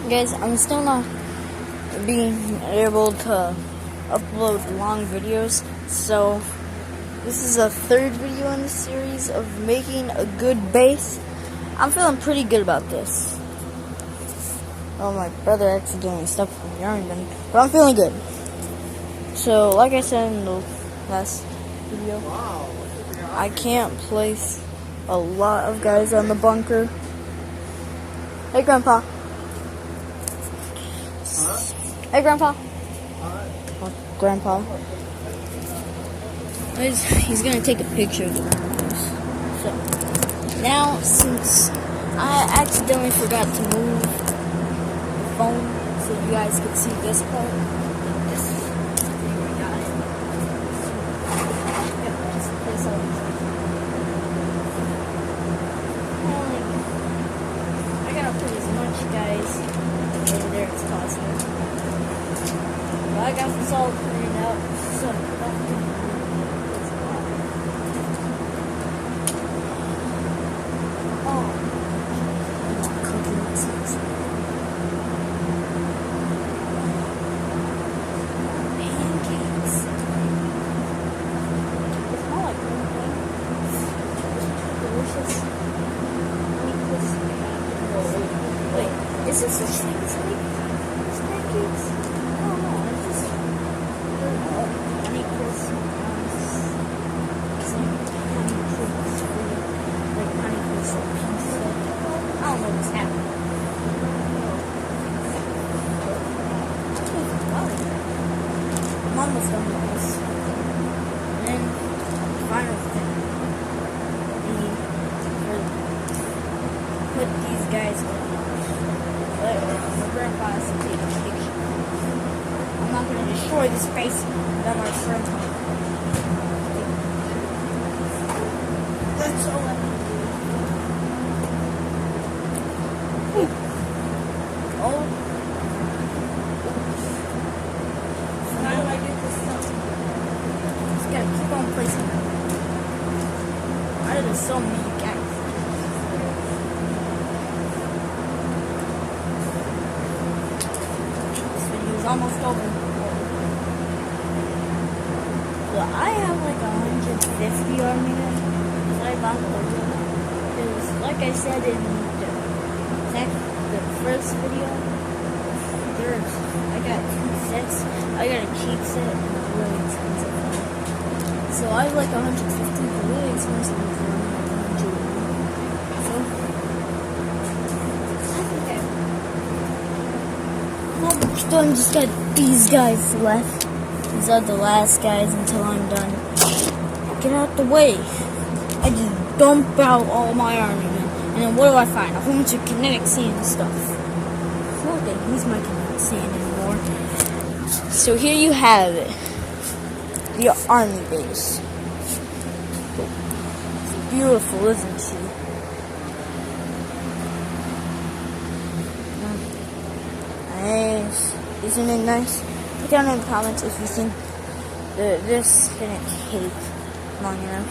Guys, I'm still not being able to upload long videos, so this is a third video in the series of making a good base. I'm feeling pretty good about this. Oh, my brother accidentally stepped on the yarn gun, but I'm feeling good. So, like I said in the last video, I can't place a lot of guys on the bunker. Hey, Grandpa. Hey, Grandpa. Oh, Grandpa. He's gonna take a picture of the bunker. So, now, since I accidentally forgot to move the phone so you guys could see this part, I gotta put as much guys over there as possible. But I got this all cleaned out, so is this such thing as like pancakes? I don't know. It's just honey crisp, some honey crisp, like honey crisp pizza. I don't know what's happening. I'm almost done with this. And then the final thing would be put these guys on. My grandpa has to take a picture. I'm not going to destroy this space without my friend. That's all I can do. Oh. So how do I get this stuff? Just got to keep on placing them. There's so many guys. Almost over. Well, I have like 150 army men. I bought because, like I said in the first video, I got 2 sets. I got a cheap set and a really expensive one. So I have like 150, the really expensive ones are like 100. So I'm just got these guys left. These are the last guys until I'm done. Get out the way. I just dump out all my army men. And then what do I find? A whole bunch of kinetic sand stuff. I don't think use my kinetic sand anymore. So here you have it. The army base. It's beautiful, isn't she? Nice. Isn't it nice? Put down in the comments if you think this didn't take long enough.